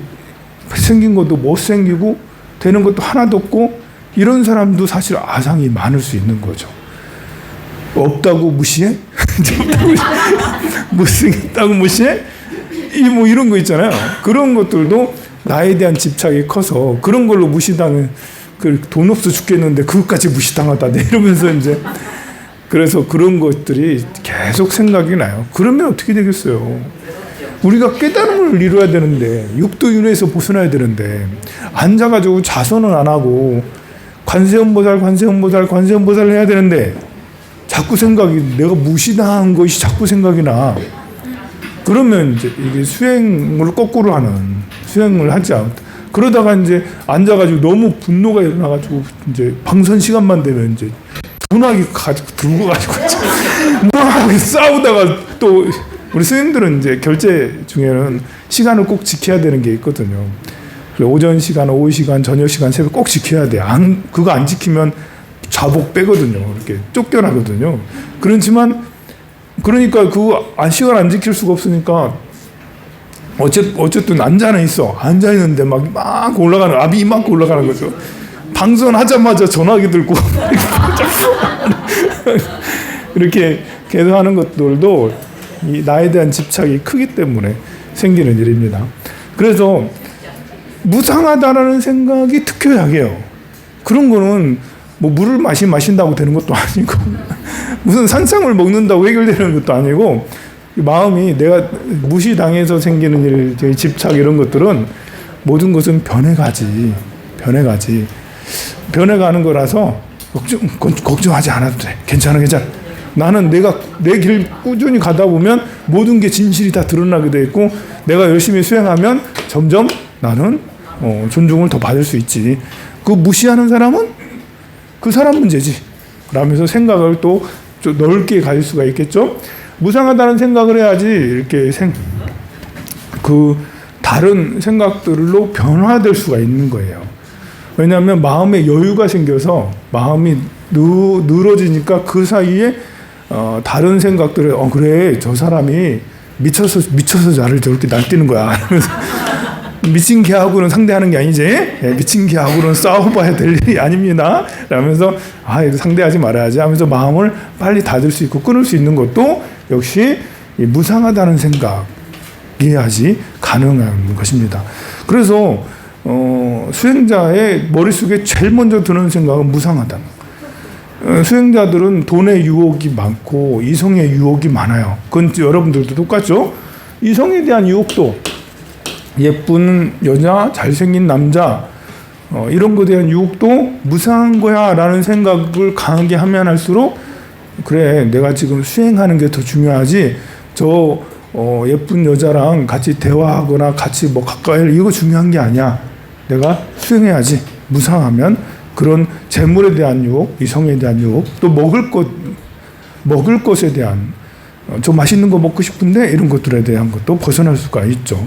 [SPEAKER 1] 생긴 것도 못생기고 되는 것도 하나도 없고, 이런 사람도 사실 아상이 많을 수 있는 거죠. 없다고 무시해? 못생겼다고 무시해? 뭐 이런 거 있잖아요. 그런 것들도 나에 대한 집착이 커서 그런 걸로 무시당해. 돈 없어 죽겠는데 그것까지 무시당하다. 이러면서 이제 그래서 그런 것들이 계속 생각이 나요. 그러면 어떻게 되겠어요? 우리가 깨달음을 이루어야 되는데, 육도윤회에서 벗어나야 되는데, 앉아가지고 자선은 안 하고 관세음보살 해야 되는데 자꾸 내가 무시당한 것이 자꾸 생각이 나. 그러면 이제 이게 수행을 거꾸로 수행을 하지 않다. 그러다가 이제 앉아가지고 너무 분노가 일어나가지고 이제 방선 시간만 되면 이제 분하게 들고 가지고 막 싸우다가, 또 우리 스님들은 이제 결제 중에는 시간을 꼭 지켜야 되는 게 있거든요. 오전 시간, 오후 시간, 저녁 시간, 새벽 꼭 지켜야 돼. 그거 안 지키면 자복 빼거든요. 이렇게 쫓겨나거든요. 그러니까 시간 안 지킬 수가 없으니까 어쨌든 앉아는 있어. 앉아 있는데 막 올라가는, 압이 이만큼 올라가는 거죠. 방선하자마자 전화기 들고 이렇게 계속 하는 것들도 이 나에 대한 집착이 크기 때문에 생기는 일입니다. 그래서 무상하다라는 생각이 특효약이에요. 그런 거는 뭐 물을 마신다고 되는 것도 아니고 무슨 산삼을 먹는다고 해결되는 것도 아니고 마음이 내가 무시당해서 생기는 일, 집착 이런 것들은 모든 것은 변해가지. 변해가는 거라서 걱정하지 않아도 돼. 괜찮아. 나는 내가 내 길 꾸준히 가다 보면 모든 게 진실이 다 드러나게 돼 있고 내가 열심히 수행하면 점점 나는 존중을 더 받을 수 있지. 그 무시하는 사람은 그 사람 문제지. 그러면서 생각을 또 좀 넓게 가질 수가 있겠죠. 무상하다는 생각을 해야지 이렇게 다른 생각들로 변화될 수가 있는 거예요. 왜냐하면 마음에 여유가 생겨서 마음이 늘어지니까 그 사이에 다른 생각들을 그래 저 사람이 미쳐서 나를 저렇게 날뛰는 거야. 미친 개하고는 상대하는 게 아니지. 미친 개하고는 싸워봐야 될 일이 아닙니다. 라면서 이거 상대하지 말아야지 하면서 마음을 빨리 닫을 수 있고 끊을 수 있는 것도 역시 무상하다는 생각이야지 가능한 것입니다. 그래서 수행자의 머릿속에 제일 먼저 드는 생각은 무상하다. 수행자들은 돈의 유혹이 많고 이성의 유혹이 많아요. 그건 여러분들도 똑같죠? 이성에 대한 유혹도 예쁜 여자, 잘생긴 남자 이런 것에 대한 유혹도 무상한 거야 라는 생각을 강하게 하면 할수록 그래 내가 지금 수행하는 게 더 중요하지 저 예쁜 여자랑 같이 대화하거나 같이 뭐 가까이 이거 중요한 게 아니야. 내가 수행해야지. 무상하면 그런 재물에 대한 유혹, 이성에 대한 유혹, 또 먹을 것에 대한 저 맛있는 거 먹고 싶은데 이런 것들에 대한 것도 벗어날 수가 있죠.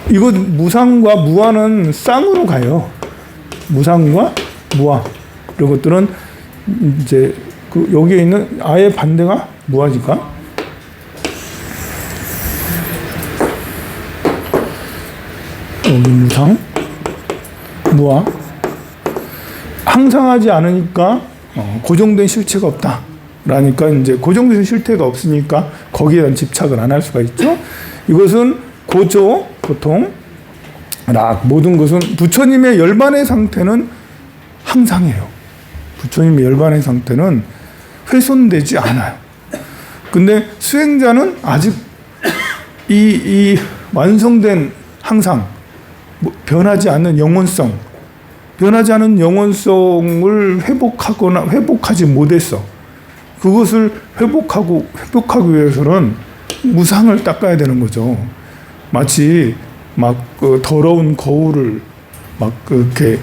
[SPEAKER 1] 이거 무상과 무아는 쌍으로 가요. 무상과 무아 이런 것들은 이제 여기에 있는 아예 반대가 무아니까. 여기 무상, 무아. 항상하지 않으니까 고정된 실체가 없다. 라니까 이제 고정된 실체가 없으니까 거기에 대한 집착을 안 할 수가 있죠. 이것은 고조, 보통 모든 것은 부처님의 열반의 상태는 항상이에요. 부처님의 열반의 상태는 훼손되지 않아요. 근데 수행자는 아직 이 완성된 항상 변하지 않는 영원성을 회복하지 못했어. 그것을 회복하기 위해서는 무상을 닦아야 되는 거죠. 마치 더러운 거울을 그렇게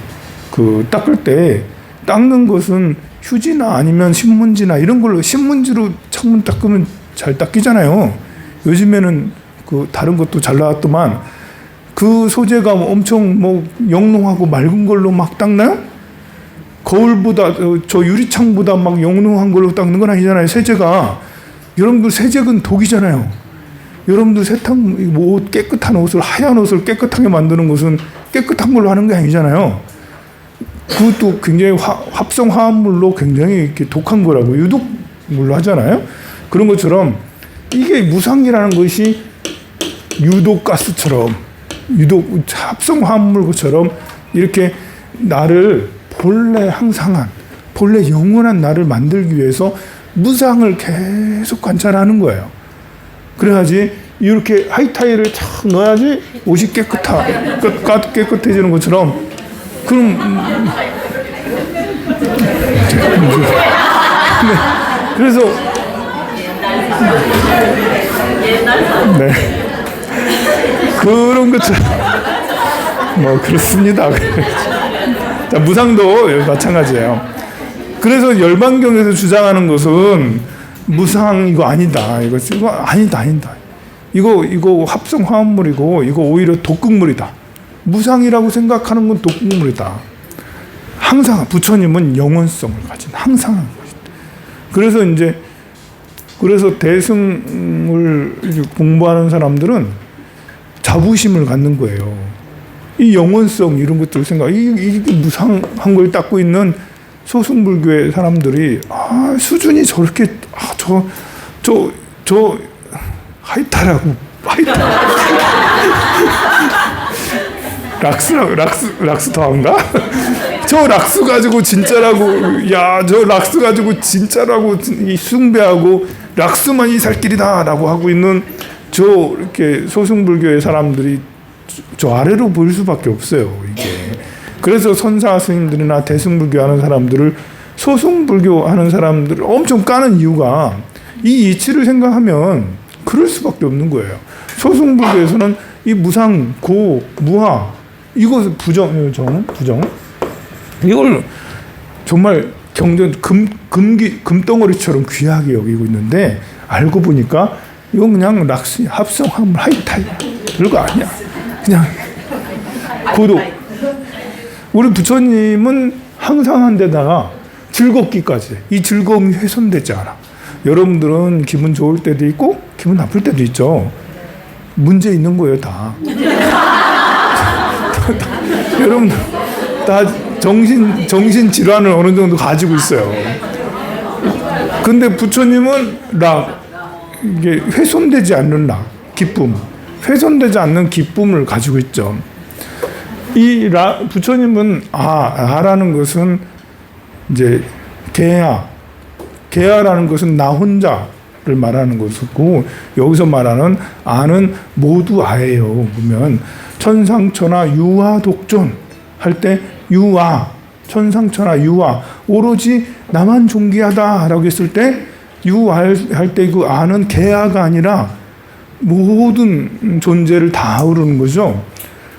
[SPEAKER 1] 닦을 때 닦는 것은 휴지나 아니면 신문지나 이런 걸로 신문지로 창문 닦으면 잘 닦이잖아요. 요즘에는 다른 것도 잘 나왔더만 그 소재가 엄청 영롱하고 맑은 걸로 막 닦나요? 거울보다 저 유리창보다 막 영롱한 걸로 닦는 건 아니잖아요. 세제가. 여러분들 세제는 독이잖아요. 여러분들 옷 깨끗한 옷을 하얀 옷을 깨끗하게 만드는 것은 깨끗한 걸로 하는 게 아니잖아요. 그것도 굉장히 합성 화합물로 굉장히 이렇게 독한 거라고 유독물로 하잖아요. 그런 것처럼 이게 무상이라는 것이 유독가스처럼 합성 화합물처럼 이렇게 나를 본래 항상한 본래 영원한 나를 만들기 위해서 무상을 계속 관찰하는 거예요. 그래야지 이렇게 하이타이를 착 넣어야지 옷이 깨끗해지는 것처럼. 그럼 그래서 네 그런 것처럼 그렇습니다. 자, 무상도 마찬가지예요. 그래서 열반경에서 주장하는 것은 무상 이거 아니다. 이거 아니다. 이거 합성 화합물이고 이거 오히려 독극물이다. 무상이라고 생각하는 건 독극물이다. 항상 부처님은 영원성을 가진 항상한 것이다. 그래서 대승을 공부하는 사람들은 자부심을 갖는 거예요. 이 영원성 이런 것들 이게 무상한 걸 닦고 있는 소승불교의 사람들이 수준이 저렇게 하이타라고 락스 더한가? 저 락스 가지고 진짜라고, 야, 저 락스 가지고 진짜라고 이 숭배하고 락스만이 살 길이다라고 하고 있는 저 이렇게 소승불교의 사람들이 저 아래로 보일 수밖에 없어요, 이게. 그래서 선사 스님들이나 대승불교 하는 사람들을, 소승불교 하는 사람들을 엄청 까는 이유가 이 이치를 생각하면 그럴 수밖에 없는 거예요. 소승불교에서는 이 무상, 고, 무하, 이거 부정, 이걸 정말 금덩어리처럼 귀하게 여기고 있는데, 알고 보니까 이건 그냥 락스, 합성함, 하이타이, 별거 아니야. 그냥 고도. 우리 부처님은 항상 한 데다가 즐겁기까지, 이 즐거움이 훼손되지 않아. 여러분들은 기분 좋을 때도 있고 기분 나쁠 때도 있죠. 문제 있는 거예요, 다. 여러분 다 정신 질환을 어느 정도 가지고 있어요. 근데 부처님은 이게 훼손되지 않는 기쁨, 훼손되지 않는 기쁨을 가지고 있죠. 부처님은 아라는 것은 이제 개야라는 것은 나 혼자를 말하는 것이고, 여기서 말하는 아는 모두 아예요. 보면 천상천하 유아 독존 할 때 유아, 천상천하 유아, 오로지 나만 존귀하다라고 했을 때 유할 때 그 아는 개야가 아니라 모든 존재를 다 아우르는 거죠.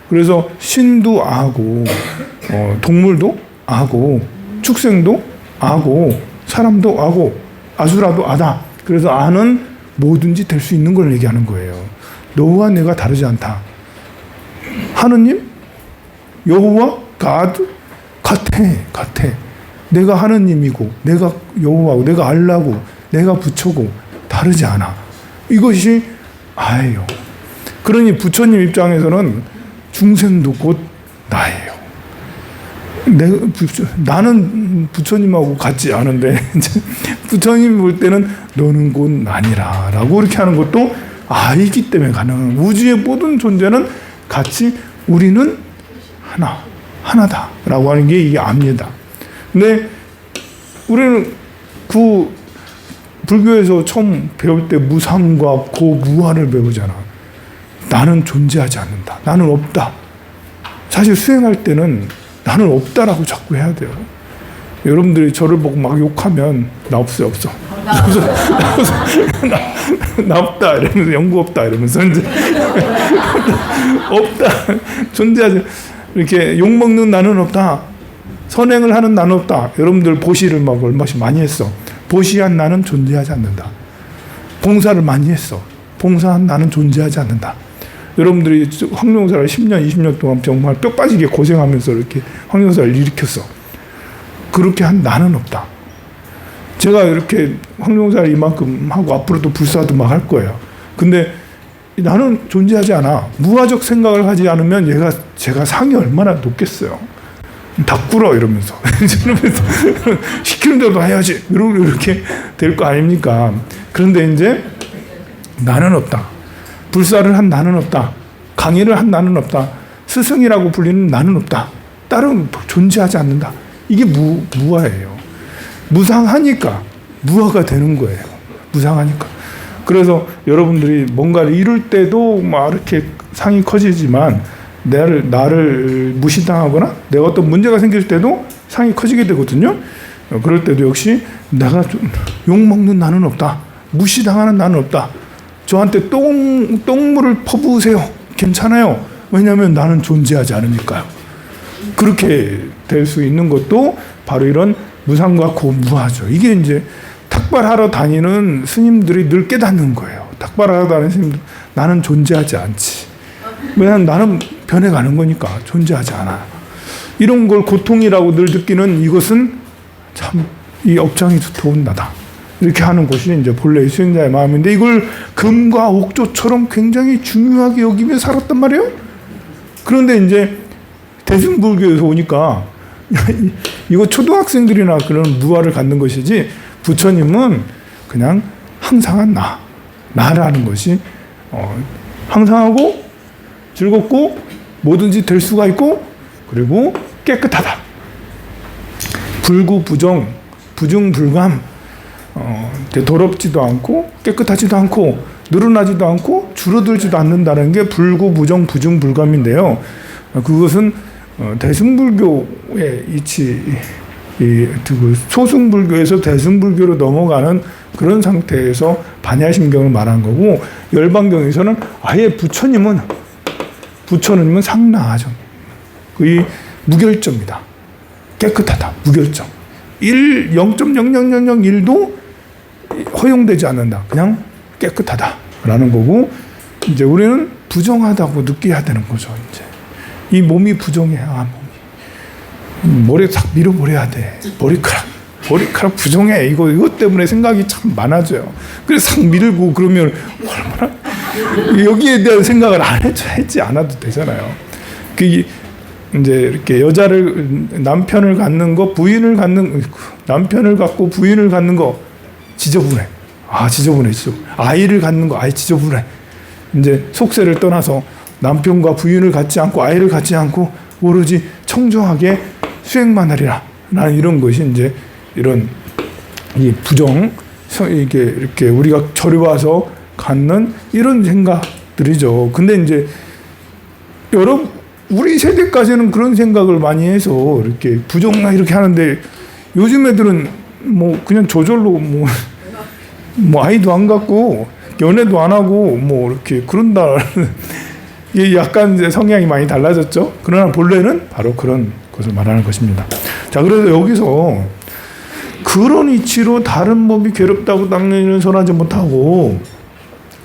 [SPEAKER 1] 그래서 신도 아고, 동물도 아고, 축생도 아고, 사람도 아고, 아수라도 아다. 그래서 아는 뭐든지 될 수 있는 걸 얘기하는 거예요. 너와 내가 다르지 않다. 하느님, 여호와, 가드 같아. 내가 하느님이고, 내가 여호와고, 내가 알라고, 내가 부처고 다르지 않아. 이것이 아예요. 그러니 부처님 입장에서는 중생도 곧 나예요. 나는 부처님하고 같지 않은데 부처님 볼 때는 너는 곧 나니라 라고 이렇게 하는 것도 아이기 때문에 가능한, 우주의 모든 존재는 같이 우리는 하나다 라고 하는 게 이게 압니다. 근데 우리는 그 불교에서 처음 배울 때 무상과 고무한을 배우잖아. 나는 존재하지 않는다. 나는 없다. 사실 수행할 때는 나는 없다라고 자꾸 해야 돼요. 여러분들이 저를 보고 막 욕하면 나 없어. 나 없다 이러면서, 연구 없다 이러면서 이제 없다, 존재하지, 이렇게 욕먹는 나는 없다, 선행을 하는 나는 없다. 여러분들 보시를 막 얼마씩 많이 했어. 보시한 나는 존재하지 않는다. 봉사를 많이 했어. 봉사한 나는 존재하지 않는다. 여러분들이 황룡사를 10년, 20년 동안 정말 뼈 빠지게 고생하면서 이렇게 황룡사를 일으켰어. 그렇게 한 나는 없다. 제가 이렇게 황룡사를 이만큼 하고 앞으로도 불사도 막 할 거예요. 근데 나는 존재하지 않아. 무화적 생각을 하지 않으면 제가 상이 얼마나 높겠어요. 다 꿇어 이러면서 시키는 대로 해야지 이렇게 될 거 아닙니까? 그런데 이제 나는 없다. 불사를 한 나는 없다. 강의를 한 나는 없다. 스승이라고 불리는 나는 없다. 다른 존재하지 않는다. 이게 무아예요. 무상하니까 무아가 되는 거예요. 무상하니까. 그래서 여러분들이 뭔가를 이룰 때도 막 이렇게 상이 커지지만 나를 무시당하거나 내가 어떤 문제가 생길 때도 상이 커지게 되거든요. 그럴 때도 역시 내가 욕먹는 나는 없다. 무시당하는 나는 없다. 저한테 똥물을 퍼부으세요. 괜찮아요. 왜냐하면 나는 존재하지 않으니까요. 그렇게 될 수 있는 것도 바로 이런 무상과 고무하죠. 이게 이제 탁발하러 다니는 스님들이 늘 깨닫는 거예요. 탁발하러 다니는 스님들, 나는 존재하지 않지. 왜냐하면 나는 변해가는 거니까 존재하지 않아. 이런 걸 고통이라고 늘 느끼는 이것은 참 이 업장이 두터운 나다. 이렇게 하는 것이 이제 본래 수행자의 마음인데, 이걸 금과 옥조처럼 굉장히 중요하게 여기며 살았단 말이에요. 그런데 이제 대승불교에서 오니까 이거 초등학생들이나 그런 무아를 갖는 것이지, 부처님은 그냥 항상한 나라는 것이 항상하고 즐겁고 뭐든지 될 수가 있고 그리고 깨끗하다. 불구부정, 부중불감, 더럽지도 않고 깨끗하지도 않고 늘어나지도 않고 줄어들지도 않는다는 게 불구부정, 부중불감인데요. 그것은 대승불교의 이치, 소승불교에서 대승불교로 넘어가는 그런 상태에서 반야심경을 말한 거고, 열반경에서는 아예 부처님은 상나하죠. 거의 무결점이다. 깨끗하다. 무결점. 0.0001도 허용되지 않는다. 그냥 깨끗하다라는 거고, 이제 우리는 부정하다고 느껴야 되는 거죠. 이제 이 몸이 부정해. 머리 싹 밀어버려야 돼. 머리카락 부정해. 이것 때문에 생각이 참 많아져요. 그래서 싹 밀고 그러면 얼마나 여기에 대한 생각을 하지 않아도 되잖아요. 이제 이렇게 남편을 갖는 거, 남편을 갖고 부인을 갖는 거 지저분해. 지저분해. 아이를 갖는 거, 지저분해. 이제 속세를 떠나서 남편과 부인을 갖지 않고 아이를 갖지 않고 오로지 청정하게 수행만 하리라. 라는 이런 것이 이제 이런 이 부정, 이렇게 우리가 절에 와서 갖는 이런 생각들이죠. 근데 이제 우리 세대까지는 그런 생각을 많이 해서 이렇게 부정나 이렇게 하는데, 요즘 애들은 뭐 그냥 저절로 뭐 아이도 안 갖고 연애도 안 하고 뭐 이렇게 그런다. 이게 약간 이제 성향이 많이 달라졌죠. 그러나 본래는 바로 그런 것을 말하는 것입니다. 자, 그래서 여기서 그런 이치로 다른 법이 괴롭다고 닦는 이는 선하지 못하고,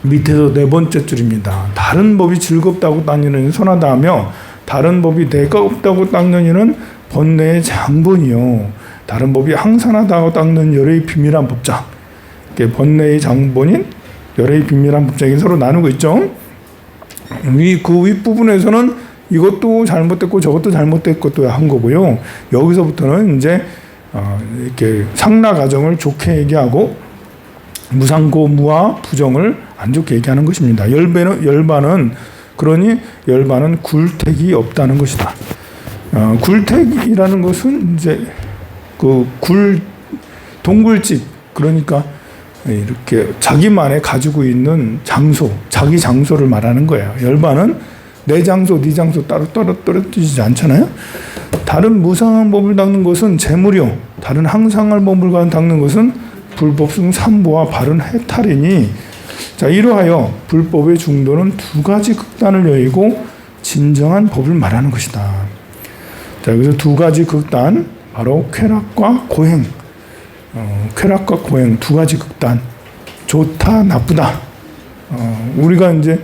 [SPEAKER 1] 밑에서 네 번째 줄입니다. 다른 법이 즐겁다고 닦는 이는 선하다 하며, 다른 법이 내가 없다고 닦는 이는 번뇌의 장본이요, 다른 법이 항산하다고 닦는 열의 비밀한 법장. 번뇌의 장본인 열의 비밀한 법장이 서로 나누고 있죠. 그 윗부분에서는 이것도 잘못됐고 저것도 잘못됐고 또 한 거고요. 여기서부터는 이제 이렇게 상나 가정을 좋게 얘기하고 무상고 무와 부정을 안 좋게 얘기하는 것입니다. 열반은 굴택이 없다는 것이다. 굴택이라는 것은 이제 동굴집, 그러니까 이렇게 자기만의 가지고 있는 장소, 자기 장소를 말하는 거예요. 열반은 내 장소, 네 장소 따로 떨어지지 않잖아요. 다른 무상한 법을 닦는 것은 재물이요, 다른 항상할 법을 닦는 것은 불법승 삼보와 바른 해탈이니, 자, 이러하여 불법의 중도는 두 가지 극단을 여의고 진정한 법을 말하는 것이다. 자, 그래서 두 가지 극단, 바로 쾌락과 고행, 쾌락과 고행 두 가지 극단, 좋다 나쁘다. 우리가 이제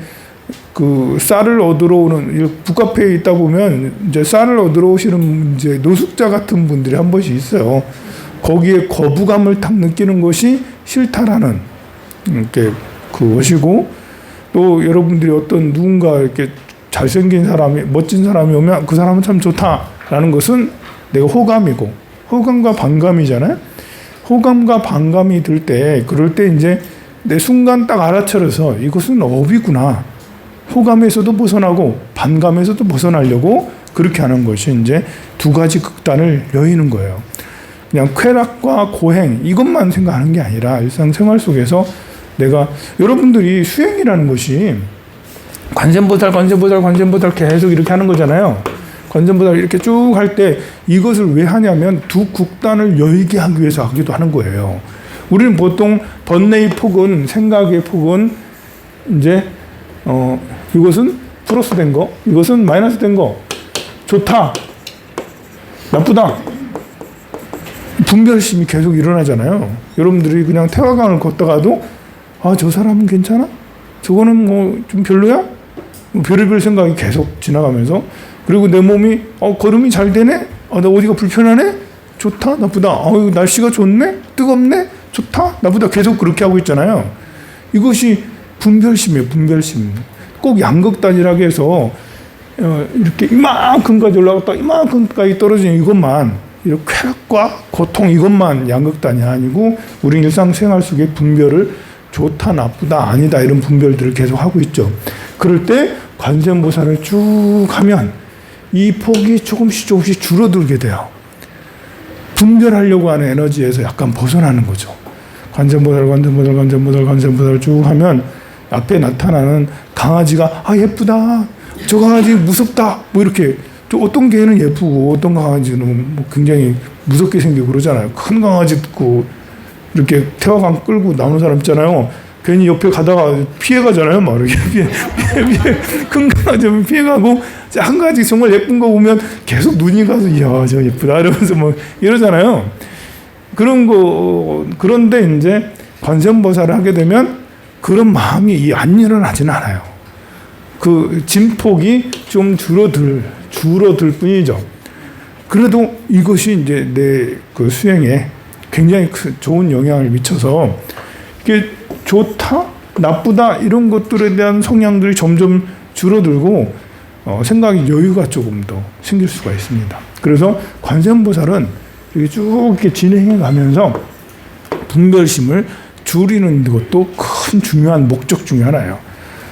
[SPEAKER 1] 쌀을 얻으러 오는, 북카페에 있다 보면 이제 쌀을 얻으러 오시는 이제 노숙자 같은 분들이 한 번씩 있어요. 거기에 거부감을 탁 느끼는 것이 싫다라는 그것이고, 또 여러분들이 어떤 누군가 이렇게 잘생긴 사람이, 멋진 사람이 오면 그 사람은 참 좋다라는 것은 내가 호감이고, 호감과 반감이잖아요. 호감과 반감이 들 때, 그럴 때 이제 내 순간 딱 알아차려서 이것은 업이구나. 호감에서도 벗어나고 반감에서도 벗어나려고 그렇게 하는 것이 이제 두 가지 극단을 여의는 거예요. 그냥 쾌락과 고행 이것만 생각하는 게 아니라 일상생활 속에서 내가, 여러분들이 수행이라는 것이 관세음보살 계속 이렇게 하는 거잖아요. 관세음보살 이렇게 쭉 할 때 이것을 왜 하냐면 두 극단을 여의게 하기 위해서 하기도 하는 거예요. 우리는 보통 번뇌의 폭은, 생각의 폭은 이제 이것은 플러스 된 거, 이것은 마이너스 된 거, 좋다, 나쁘다, 분별심이 계속 일어나잖아요. 여러분들이 그냥 태화강을 걷다가도 저 사람은 괜찮아? 저거는 뭐 좀 별로야? 별의별 생각이 계속 지나가면서, 그리고 내 몸이 걸음이 잘 되네? 나 어디가 불편하네? 좋다, 나쁘다. 날씨가 좋네? 뜨겁네? 좋다, 나쁘다. 계속 그렇게 하고 있잖아요. 이것이 분별심이에요. 분별심. 꼭 양극단이라고 해서 이렇게 이만큼까지 올라갔다 이만큼까지 떨어지는 이것만, 이렇게 쾌락과 고통 이것만 양극단이 아니고, 우리 일상생활 속에 분별을 좋다, 나쁘다, 아니다 이런 분별들을 계속 하고 있죠. 그럴 때 관세음보살을 쭉 하면 이 폭이 조금씩 줄어들게 돼요. 분별하려고 하는 에너지에서 약간 벗어나는 거죠. 관세음보살 쭉 하면 앞에 나타나는 강아지가 예쁘다, 저 강아지 무섭다, 뭐 이렇게. 또 어떤 개는 예쁘고 어떤 강아지는 뭐 굉장히 무섭게 생기고 그러잖아요. 큰 강아지 듣고 이렇게 태화강 끌고 나오는 사람 있잖아요. 괜히 옆에 가다가 피해가잖아요. 막 이렇게 피해. 큰 강아지 피해가고 한 가지 정말 예쁜 거 보면 계속 눈이 가서 이야 저 예쁘다 이러면서 뭐 이러잖아요. 그런 거. 그런데 이제 관세음보살을 하게 되면 그런 마음이 안 일어나지는 않아요. 그 진폭이 좀 줄어들 뿐이죠. 그래도 이것이 이제 내 그 수행에 굉장히 좋은 영향을 미쳐서 이게 좋다, 나쁘다 이런 것들에 대한 성향들이 점점 줄어들고 생각의 여유가 조금 더 생길 수가 있습니다. 그래서 관세음보살은 이렇게 쭉 이렇게 진행해 가면서 분별심을 줄이는 것도 큰 중요한 목적 중에 하나예요.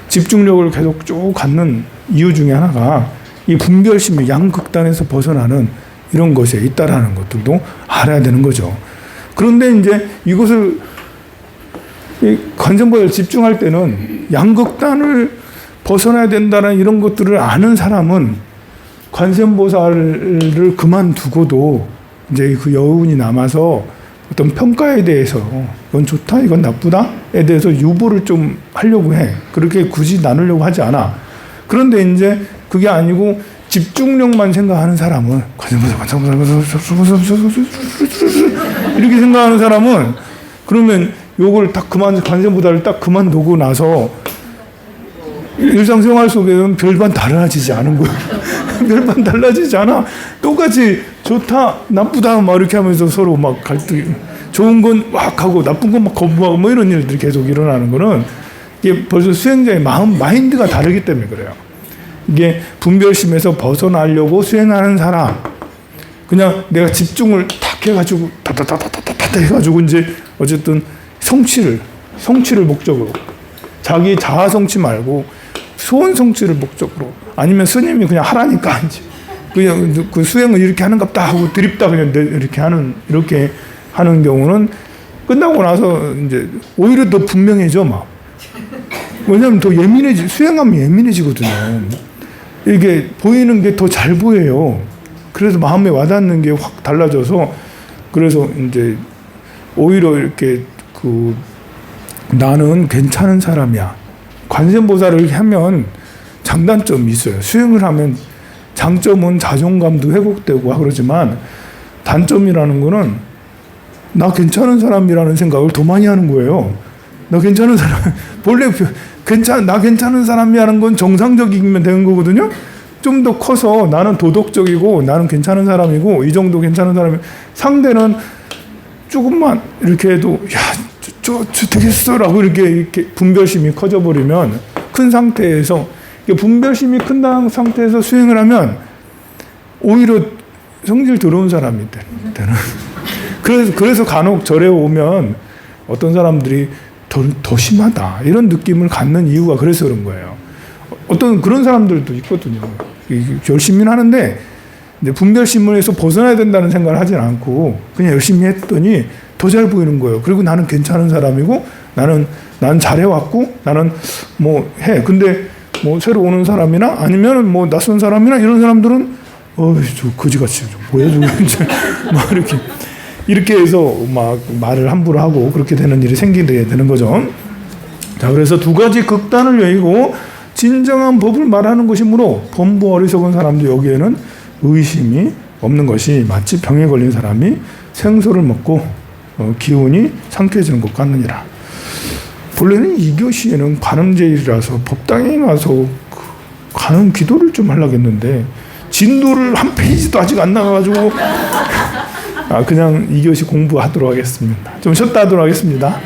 [SPEAKER 1] 집중력을 계속 쭉 갖는 이유 중에 하나가 이 분별심의 양극단에서 벗어나는 이런 것에 있다라는 것들도 알아야 되는 거죠. 그런데 이제 이것을 관세음보살 집중할 때는 양극단을 벗어나야 된다는 이런 것들을 아는 사람은 관세음보살을 그만두고도 이제 그 여운이 남아서 어떤 평가에 대해서 이건 좋다, 이건 나쁘다에 대해서 유보를 좀 하려고 해. 그렇게 굳이 나누려고 하지 않아. 그런데 이제 그게 아니고 집중력만 생각하는 사람은 이렇게 생각하는 사람은 그러면 요걸 딱 관세음보살을 딱 그만두고 나서 일상생활 속에는 별반 달라지지 않은 거예요. 별반 달라지지 않아. 똑같이 좋다, 나쁘다 막 이렇게 하면서 서로 막 갈등이, 좋은 건 막 하고 나쁜 건 막 거부하고 뭐 이런 일들이 계속 일어나는 거는 이게 벌써 수행자의 마인드가 다르기 때문에 그래요. 이게 분별심에서 벗어나려고 수행하는 사람, 그냥 내가 집중을 탁 해가지고 타타타타타타 해가지고 이제 어쨌든 성취를 목적으로, 자기 자아 성취 말고 소원 성취를 목적으로, 아니면 스님이 그냥 하라니까 이제 그냥 그 수행을 이렇게 하는갑다 하고 드립다 그냥 이렇게 하는 경우는 끝나고 나서 이제 오히려 더 분명해져 막. 왜냐하면 더 수행하면 예민해지거든요. 이게 보이는 게 더 잘 보여요. 그래서 마음에 와닿는 게 확 달라져서, 그래서 이제 오히려 이렇게 나는 괜찮은 사람이야. 관세음보살을 하면 장단점이 있어요. 수행을 하면 장점은 자존감도 회복되고 그러지만 단점이라는 거는 나 괜찮은 사람이라는 생각을 더 많이 하는 거예요. 나 괜찮은 사람, 본래 나 괜찮은 사람이라는 건 정상적이면 되는 거거든요. 좀 더 커서 나는 도덕적이고 나는 괜찮은 사람이고 이 정도 괜찮은 사람이, 상대는 조금만 이렇게 해도 저 되겠어라고 이렇게 분별심이 커져버리면, 큰 상태에서 분별심이 큰 상태에서 수행을 하면 오히려 성질 더러운 사람이 되는. 그래서 간혹 절에 오면 어떤 사람들이 더 심하다 이런 느낌을 갖는 이유가 그래서 그런 거예요. 어떤 그런 사람들도 있거든요. 열심히 하는데 이제 분별심에서 벗어나야 된다는 생각을 하진 않고 그냥 열심히 했더니 더 잘 보이는 거예요. 그리고 나는 괜찮은 사람이고 나는 잘해왔고 나는 뭐 해. 근데 뭐 새로 오는 사람이나 아니면 뭐 낯선 사람이나 이런 사람들은 저 거지같이 뭐야 저거 막 이렇게 해서 막 말을 함부로 하고 그렇게 되는 일이 생기게 되는 거죠. 자, 그래서 두 가지 극단을 여의고 진정한 법을 말하는 것이므로 범부 어리석은 사람도 여기에는 의심이 없는 것이 마치 병에 걸린 사람이 생소를 먹고 기운이 상쾌해지는 것 같느니라. 본래는 이 교시에는 관음제일이라서 법당에 가서 관음 기도를 좀 하려고 했는데 진도를 한 페이지도 아직 안 나가가지고 그냥 이 교시 공부하도록 하겠습니다. 좀 쉬었다 하도록 하겠습니다.